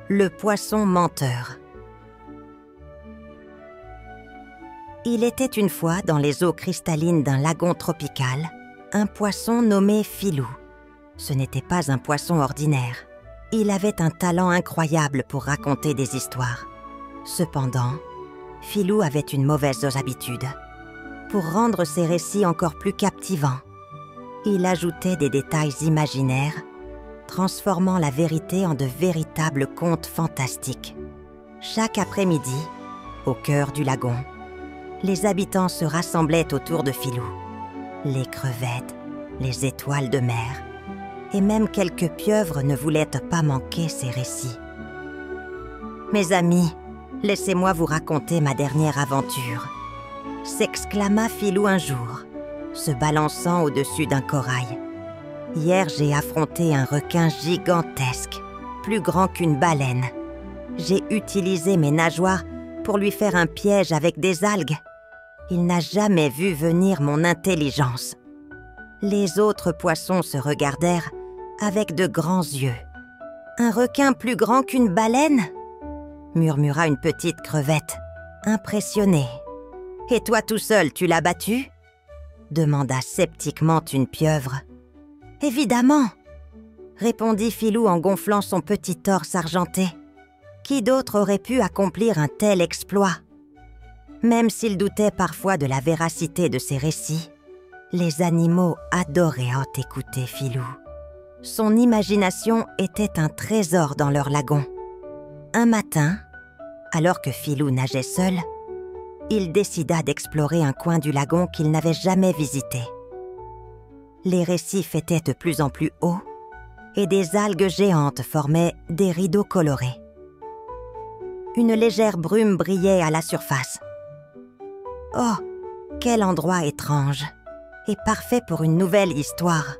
le poisson menteur. Il était une fois dans les eaux cristallines d'un lagon tropical, un poisson nommé Filou. Ce n'était pas un poisson ordinaire. Il avait un talent incroyable pour raconter des histoires. Cependant, Filou avait une mauvaise habitude. Pour rendre ses récits encore plus captivants, il ajoutait des détails imaginaires, transformant la vérité en de véritables contes fantastiques. Chaque après-midi, au cœur du lagon, les habitants se rassemblaient autour de Filou. Les crevettes, les étoiles de mer, et même quelques pieuvres ne voulaient pas manquer ces récits. « Mes amis, laissez-moi vous raconter ma dernière aventure », s'exclama Filou un jour, se balançant au-dessus d'un corail. « Hier, j'ai affronté un requin gigantesque, plus grand qu'une baleine. J'ai utilisé mes nageoires pour lui faire un piège avec des algues. Il n'a jamais vu venir mon intelligence. » Les autres poissons se regardèrent avec de grands yeux. « Un requin plus grand qu'une baleine ?» murmura une petite crevette, impressionnée. « Et toi tout seul, tu l'as battu ?» demanda sceptiquement une pieuvre. « Évidemment !» répondit Filou en gonflant son petit torse argenté. Qui d'autre aurait pu accomplir un tel exploit? Même s'il doutait parfois de la véracité de ses récits, les animaux adoraient écouter Filou. Son imagination était un trésor dans leur lagon. Un matin, alors que Filou nageait seul, il décida d'explorer un coin du lagon qu'il n'avait jamais visité. Les récifs étaient de plus en plus hauts et des algues géantes formaient des rideaux colorés. Une légère brume brillait à la surface. « Oh, quel endroit étrange et parfait pour une nouvelle histoire !»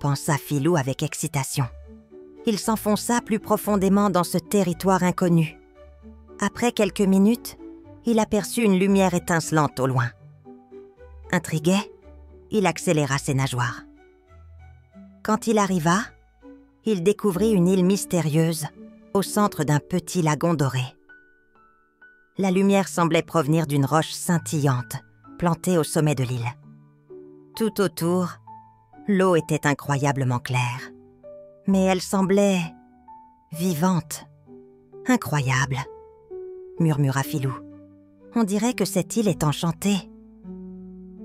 pensa Filou avec excitation. Il s'enfonça plus profondément dans ce territoire inconnu. Après quelques minutes, il aperçut une lumière étincelante au loin. Intrigué, il accéléra ses nageoires. Quand il arriva, il découvrit une île mystérieuse au centre d'un petit lagon doré. La lumière semblait provenir d'une roche scintillante, plantée au sommet de l'île. Tout autour, l'eau était incroyablement claire, mais elle semblait vivante. « Incroyable !» murmura Filou. « On dirait que cette île est enchantée. »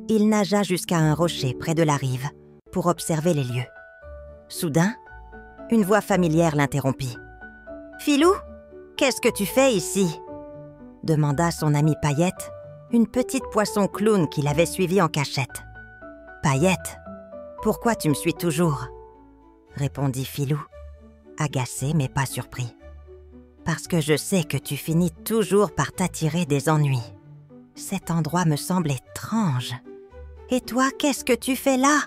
Il nagea jusqu'à un rocher près de la rive pour observer les lieux. Soudain, une voix familière l'interrompit. « Filou, qu'est-ce que tu fais ici ?» demanda son amie Paillette, une petite poisson clown qui l'avait suivie en cachette. « Paillette, pourquoi tu me suis toujours ?» répondit Filou, agacé mais pas surpris. « Parce que je sais que tu finis toujours par t'attirer des ennuis. Cet endroit me semble étrange. Et toi, qu'est-ce que tu fais là ?»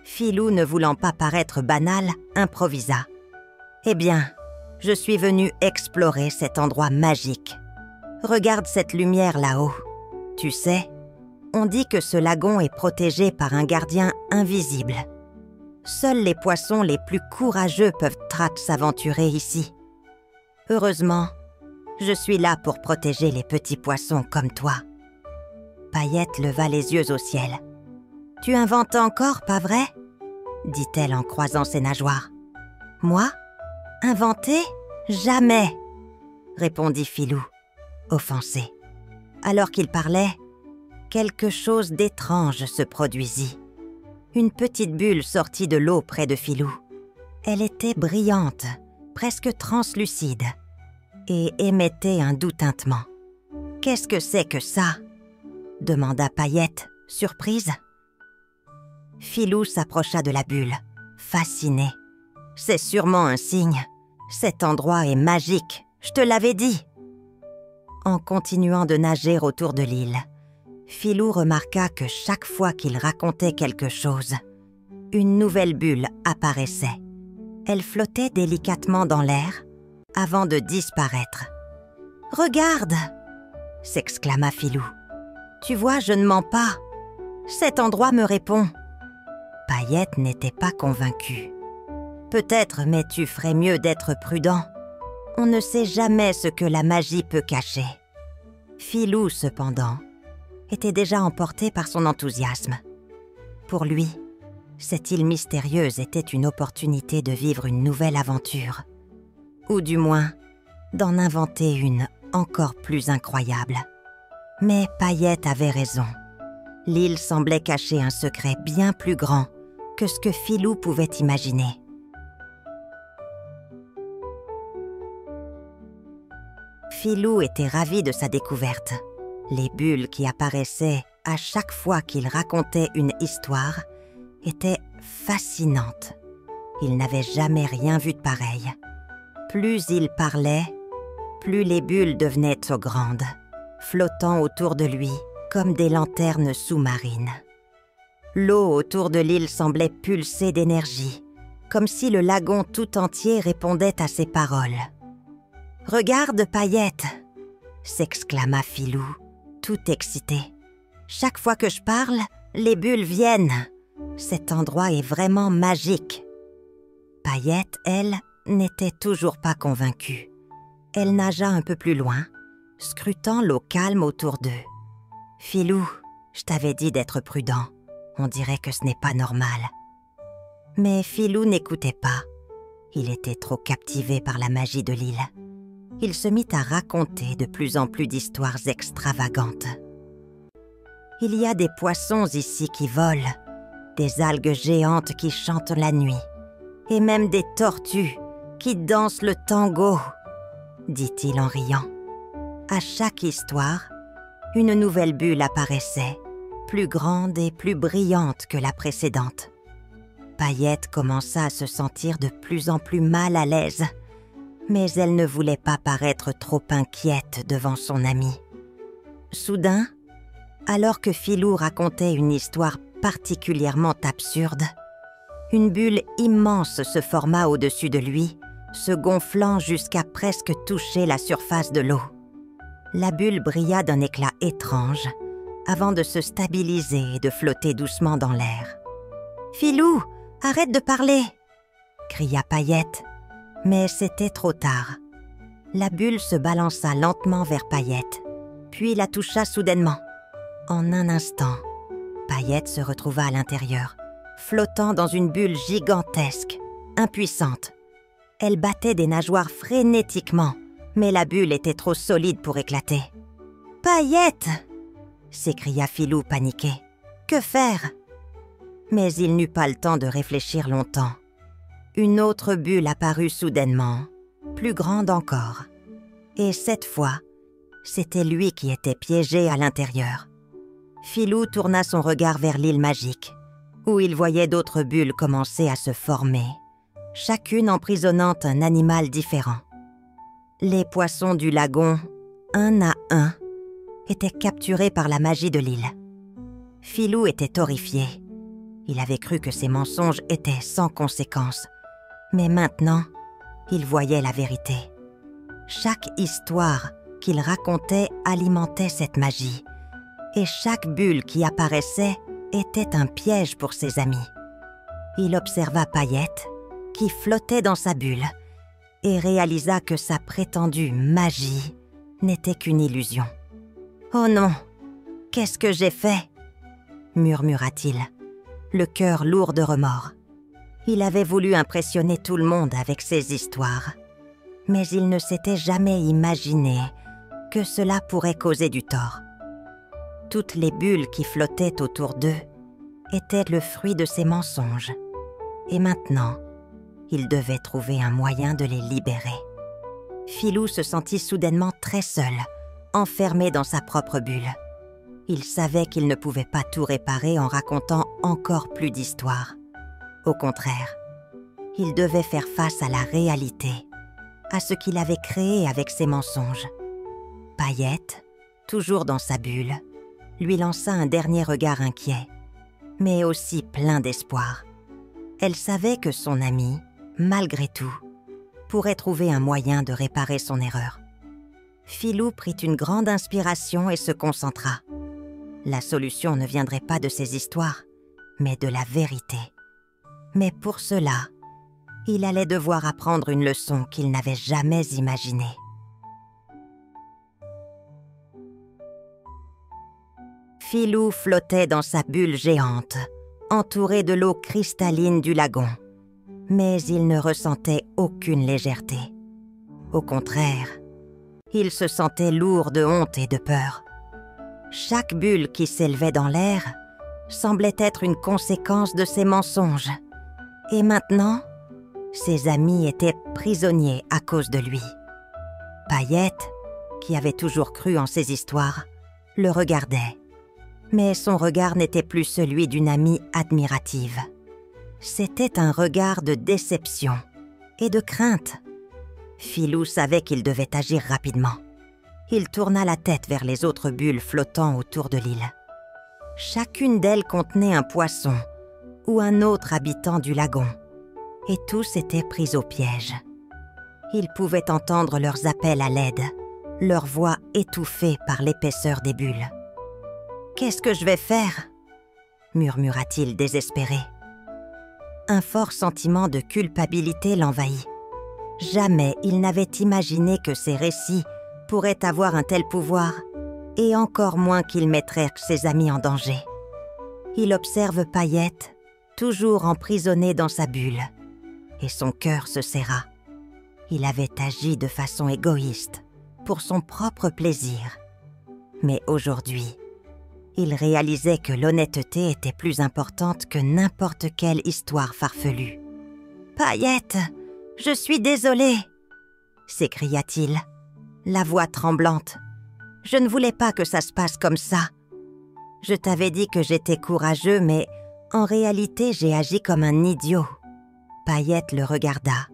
Filou, ne voulant pas paraître banal, improvisa. « Eh bien, je suis venu explorer cet endroit magique. Regarde cette lumière là-haut. Tu sais, on dit que ce lagon est protégé par un gardien invisible. Seuls les poissons les plus courageux peuvent s'aventurer ici. Heureusement, je suis là pour protéger les petits poissons comme toi. » Paillette leva les yeux au ciel. « Tu inventes encore, pas vrai ?» dit-elle en croisant ses nageoires. « Moi? Inventer? Jamais !» répondit Filou, offensé. Alors qu'il parlait, quelque chose d'étrange se produisit. Une petite bulle sortit de l'eau près de Filou. Elle était brillante, presque translucide, et émettait un doux tintement. « Qu'est-ce que c'est que ça ?» demanda Paillette, surprise. Filou s'approcha de la bulle, fasciné. « C'est sûrement un signe. Cet endroit est magique, je te l'avais dit. » En continuant de nager autour de l'île, Filou remarqua que chaque fois qu'il racontait quelque chose, une nouvelle bulle apparaissait. Elle flottait délicatement dans l'air avant de disparaître. « Regarde !» s'exclama Filou. « Tu vois, je ne mens pas. Cet endroit me répond. » Paillette n'était pas convaincue. « Peut-être, mais tu ferais mieux d'être prudent. On ne sait jamais ce que la magie peut cacher. Filou, cependant, était déjà emporté par son enthousiasme. Pour lui, cette île mystérieuse était une opportunité de vivre une nouvelle aventure. Ou du moins, d'en inventer une encore plus incroyable. Mais Paillette avait raison. L'île semblait cacher un secret bien plus grand que ce que Filou pouvait imaginer. Filou était ravi de sa découverte. Les bulles qui apparaissaient à chaque fois qu'il racontait une histoire étaient fascinantes. Il n'avait jamais rien vu de pareil. Plus il parlait, plus les bulles devenaient grandes, flottant autour de lui comme des lanternes sous-marines. L'eau autour de l'île semblait pulser d'énergie, comme si le lagon tout entier répondait à ses paroles. « Regarde, Paillette !» s'exclama Filou, tout excité. « Chaque fois que je parle, les bulles viennent. Cet endroit est vraiment magique. » Paillette, elle, n'était toujours pas convaincue. Elle nagea un peu plus loin, scrutant l'eau calme autour d'eux. « Filou, je t'avais dit d'être prudent. On dirait que ce n'est pas normal. » Mais Filou n'écoutait pas. Il était trop captivé par la magie de l'île. Il se mit à raconter de plus en plus d'histoires extravagantes. « Il y a des poissons ici qui volent, des algues géantes qui chantent la nuit, et même des tortues qui dansent le tango, » dit-il en riant. À chaque histoire, une nouvelle bulle apparaissait, plus grande et plus brillante que la précédente. Paillette commença à se sentir de plus en plus mal à l'aise, mais elle ne voulait pas paraître trop inquiète devant son ami. Soudain, alors que Filou racontait une histoire particulièrement absurde, une bulle immense se forma au-dessus de lui, se gonflant jusqu'à presque toucher la surface de l'eau. La bulle brilla d'un éclat étrange, avant de se stabiliser et de flotter doucement dans l'air. « Filou, arrête de parler !» cria Paillette, mais c'était trop tard. La bulle se balança lentement vers Paillette, puis la toucha soudainement. En un instant, Paillette se retrouva à l'intérieur, flottant dans une bulle gigantesque, impuissante. Elle battait des nageoires frénétiquement, mais la bulle était trop solide pour éclater. « Paillette !» s'écria Filou paniqué. « Que faire ?» Mais il n'eut pas le temps de réfléchir longtemps. Une autre bulle apparut soudainement, plus grande encore. Et cette fois, c'était lui qui était piégé à l'intérieur. Filou tourna son regard vers l'île magique, où il voyait d'autres bulles commencer à se former, chacune emprisonnant un animal différent. Les poissons du lagon, un à un, étaient capturés par la magie de l'île. Filou était horrifié. Il avait cru que ses mensonges étaient sans conséquence. Mais maintenant, il voyait la vérité. Chaque histoire qu'il racontait alimentait cette magie, et chaque bulle qui apparaissait était un piège pour ses amis. Il observa Paillette, qui flottait dans sa bulle, et réalisa que sa prétendue magie n'était qu'une illusion. « Oh non, qu'est-ce que j'ai fait ?» murmura-t-il, le cœur lourd de remords. Il avait voulu impressionner tout le monde avec ses histoires, mais il ne s'était jamais imaginé que cela pourrait causer du tort. Toutes les bulles qui flottaient autour d'eux étaient le fruit de ses mensonges, et maintenant, il devait trouver un moyen de les libérer. Filou se sentit soudainement très seul, enfermé dans sa propre bulle. Il savait qu'il ne pouvait pas tout réparer en racontant encore plus d'histoires. Au contraire, il devait faire face à la réalité, à ce qu'il avait créé avec ses mensonges. Paillette, toujours dans sa bulle, lui lança un dernier regard inquiet, mais aussi plein d'espoir. Elle savait que son ami, malgré tout, pourrait trouver un moyen de réparer son erreur. Filou prit une grande inspiration et se concentra. La solution ne viendrait pas de ses histoires, mais de la vérité. Mais pour cela, Il allait devoir apprendre une leçon qu'il n'avait jamais imaginée. Filou flottait dans sa bulle géante, entouré de l'eau cristalline du lagon. Mais il ne ressentait aucune légèreté. Au contraire, il se sentait lourd de honte et de peur. Chaque bulle qui s'élevait dans l'air semblait être une conséquence de ses mensonges. Et maintenant, ses amis étaient prisonniers à cause de lui. Paillette, qui avait toujours cru en ses histoires, le regardait. Mais son regard n'était plus celui d'une amie admirative. C'était un regard de déception et de crainte. Filou savait qu'il devait agir rapidement. Il tourna la tête vers les autres bulles flottant autour de l'île. Chacune d'elles contenait un poisson ou un autre habitant du lagon, et tous étaient pris au piège. Il pouvait entendre leurs appels à l'aide, leurs voix étouffées par l'épaisseur des bulles. « Qu'est-ce que je vais faire ?» murmura-t-il désespéré. Un fort sentiment de culpabilité l'envahit. Jamais il n'avait imaginé que ses récits pourraient avoir un tel pouvoir, et encore moins qu'ils mettraient ses amis en danger. Il observe Paillette, toujours emprisonnée dans sa bulle, et son cœur se serra. Il avait agi de façon égoïste, pour son propre plaisir. Mais aujourd'hui, il réalisait que l'honnêteté était plus importante que n'importe quelle histoire farfelue. « Paillette, je suis désolé !» s'écria-t-il, la voix tremblante. « Je ne voulais pas que ça se passe comme ça. Je t'avais dit que j'étais courageux, mais en réalité, j'ai agi comme un idiot. » Paillette le regarda,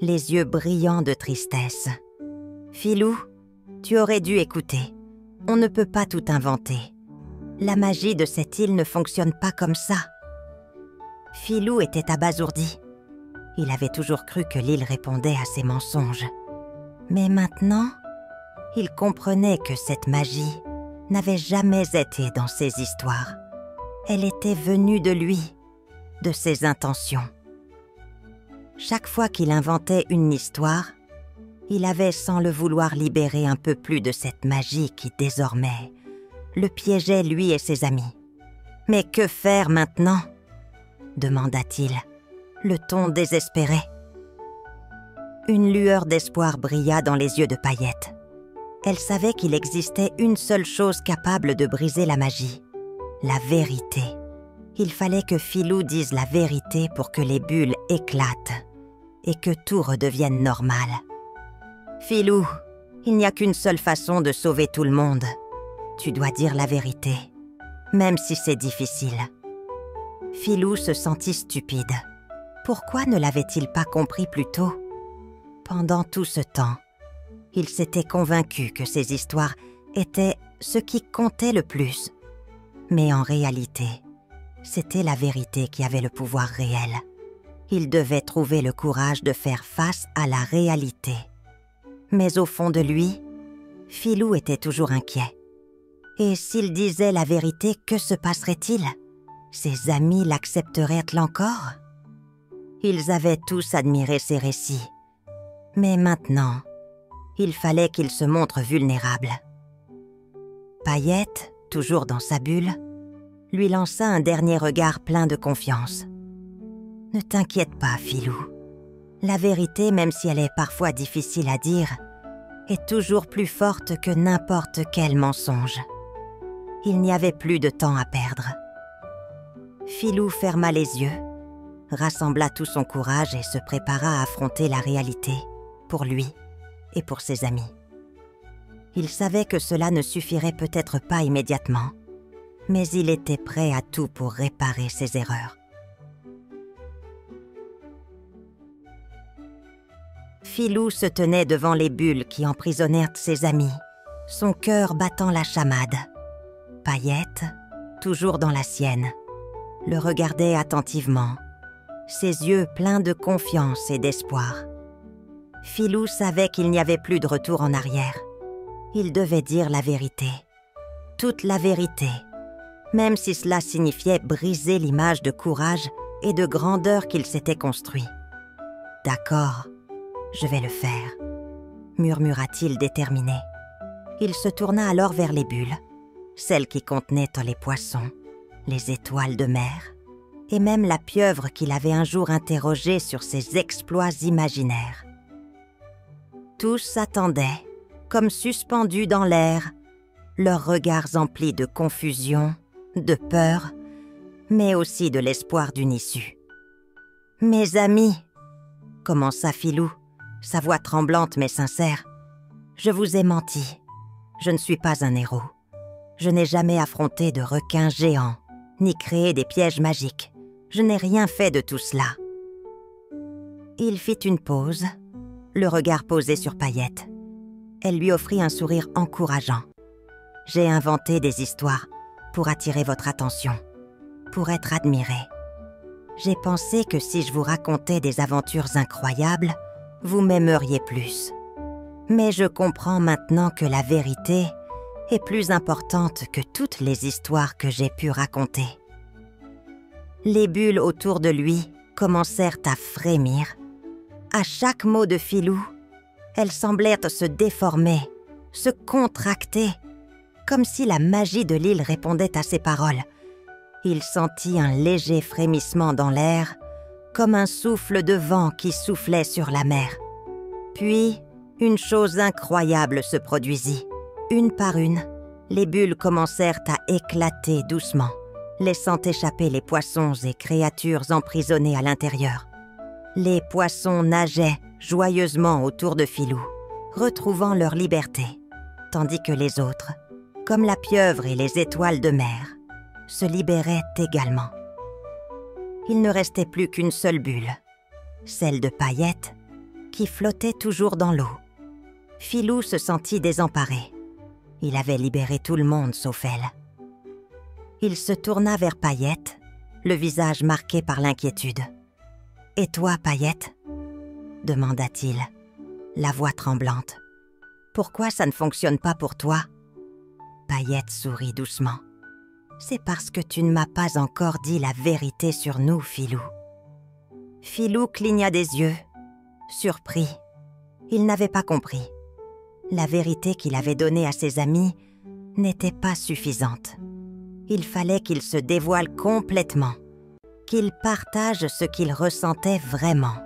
les yeux brillants de tristesse. « Filou, tu aurais dû écouter. On ne peut pas tout inventer. La magie de cette île ne fonctionne pas comme ça. » Filou était abasourdi. Il avait toujours cru que l'île répondait à ses mensonges. Mais maintenant, il comprenait que cette magie n'avait jamais été dans ses histoires. Elle était venue de lui, de ses intentions. Chaque fois qu'il inventait une histoire, il avait sans le vouloir libéré un peu plus de cette magie qui désormais le piégeait lui et ses amis. « Mais que faire maintenant ?» demanda-t-il, le ton désespéré. Une lueur d'espoir brilla dans les yeux de Paillette. Elle savait qu'il existait une seule chose capable de briser la magie, la vérité. Il fallait que Filou dise la vérité pour que les bulles éclatent et que tout redevienne normal. « Filou, il n'y a qu'une seule façon de sauver tout le monde. Tu dois dire la vérité, même si c'est difficile. » Filou se sentit stupide. Pourquoi ne l'avait-il pas compris plus tôt? Pendant tout ce temps, il s'était convaincu que ces histoires étaient ce qui comptait le plus. Mais en réalité, c'était la vérité qui avait le pouvoir réel. Il devait trouver le courage de faire face à la réalité. Mais au fond de lui, Filou était toujours inquiet. Et s'il disait la vérité, que se passerait-il? Ses amis l'accepteraient-ils encore? Ils avaient tous admiré ses récits. Mais maintenant, il fallait qu'il se montre vulnérable. Paillette, toujours dans sa bulle, lui lança un dernier regard plein de confiance. « Ne t'inquiète pas, Filou. La vérité, même si elle est parfois difficile à dire, est toujours plus forte que n'importe quel mensonge. » Il n'y avait plus de temps à perdre. Filou ferma les yeux, rassembla tout son courage et se prépara à affronter la réalité, pour lui et pour ses amis. Il savait que cela ne suffirait peut-être pas immédiatement, mais il était prêt à tout pour réparer ses erreurs. Filou se tenait devant les bulles qui emprisonnèrent ses amis, son cœur battant la chamade. Paillette, toujours dans la sienne, le regardait attentivement, ses yeux pleins de confiance et d'espoir. Filou savait qu'il n'y avait plus de retour en arrière. Il devait dire la vérité, toute la vérité, même si cela signifiait briser l'image de courage et de grandeur qu'il s'était construit. D'accord, je vais le faire, murmura-t-il déterminé. Il se tourna alors vers les bulles, celles qui contenaient les poissons, les étoiles de mer, et même la pieuvre qu'il avait un jour interrogée sur ses exploits imaginaires. Tous attendaient, comme suspendus dans l'air, leurs regards emplis de confusion, de peur, mais aussi de l'espoir d'une issue. « Mes amis, » commença Filou, sa voix tremblante mais sincère, « je vous ai menti. Je ne suis pas un héros. Je n'ai jamais affronté de requins géants, ni créé des pièges magiques. Je n'ai rien fait de tout cela. » Il fit une pause, le regard posé sur Paillette. Elle lui offrit un sourire encourageant. « J'ai inventé des histoires pour attirer votre attention, pour être admiré. J'ai pensé que si je vous racontais des aventures incroyables, vous m'aimeriez plus. Mais je comprends maintenant que la vérité est plus importante que toutes les histoires que j'ai pu raconter. » Les bulles autour de lui commencèrent à frémir. À chaque mot de Filou, elles semblèrent se déformer, se contracter, comme si la magie de l'île répondait à ses paroles. Il sentit un léger frémissement dans l'air, comme un souffle de vent qui soufflait sur la mer. Puis, une chose incroyable se produisit. Une par une, les bulles commencèrent à éclater doucement, laissant échapper les poissons et créatures emprisonnés à l'intérieur. Les poissons nageaient joyeusement autour de Filou, retrouvant leur liberté, tandis que les autres, comme la pieuvre et les étoiles de mer, se libéraient également. Il ne restait plus qu'une seule bulle, celle de Paillette, qui flottait toujours dans l'eau. Filou se sentit désemparé. Il avait libéré tout le monde sauf elle. Il se tourna vers Paillette, le visage marqué par l'inquiétude. « Et toi, Paillette ?» demanda-t-il, la voix tremblante. « Pourquoi ça ne fonctionne pas pour toi ?» Paillette sourit doucement. « C'est parce que tu ne m'as pas encore dit la vérité sur nous, Filou. » Filou cligna des yeux, surpris. Il n'avait pas compris. La vérité qu'il avait donnée à ses amis n'était pas suffisante. Il fallait qu'il se dévoile complètement, qu'il partage ce qu'il ressentait vraiment.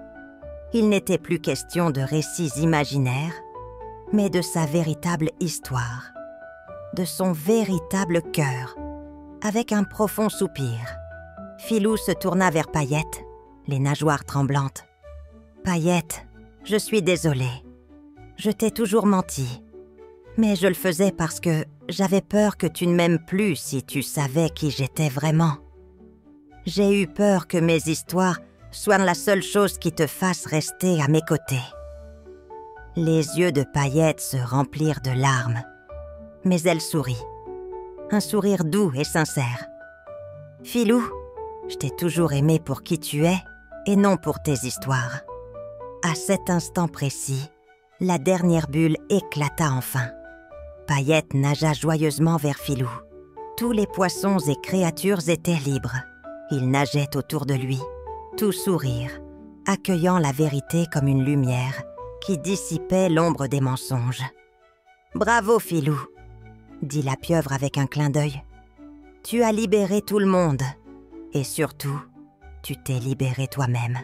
Il n'était plus question de récits imaginaires, mais de sa véritable histoire, de son véritable cœur. Avec un profond soupir, Filou se tourna vers Paillette, les nageoires tremblantes. « Paillette, je suis désolée. Je t'ai toujours menti. Mais je le faisais parce que j'avais peur que tu ne m'aimes plus si tu savais qui j'étais vraiment. J'ai eu peur que mes histoires soient la seule chose qui te fasse rester à mes côtés. » Les yeux de Paillette se remplirent de larmes, mais elle sourit. Un sourire doux et sincère. « Filou, je t'ai toujours aimé pour qui tu es et non pour tes histoires. » À cet instant précis, la dernière bulle éclata enfin. Paillette nagea joyeusement vers Filou. Tous les poissons et créatures étaient libres. Ils nageaient autour de lui, tout sourire, accueillant la vérité comme une lumière qui dissipait l'ombre des mensonges. « Bravo, Filou !» dit la pieuvre avec un clin d'œil. « Tu as libéré tout le monde, et surtout, tu t'es libéré toi-même. »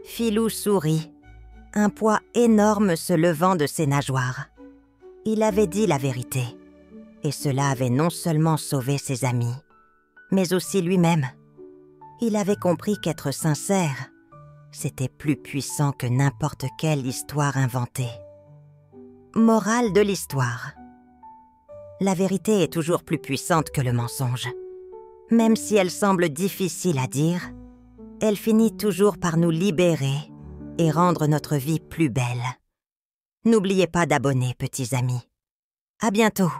Filou sourit, un poids énorme se levant de ses nageoires. Il avait dit la vérité, et cela avait non seulement sauvé ses amis, mais aussi lui-même. Il avait compris qu'être sincère, c'était plus puissant que n'importe quelle histoire inventée. Morale de l'histoire. La vérité est toujours plus puissante que le mensonge. Même si elle semble difficile à dire, elle finit toujours par nous libérer et rendre notre vie plus belle. N'oubliez pas d'abonner, petits amis. À bientôt!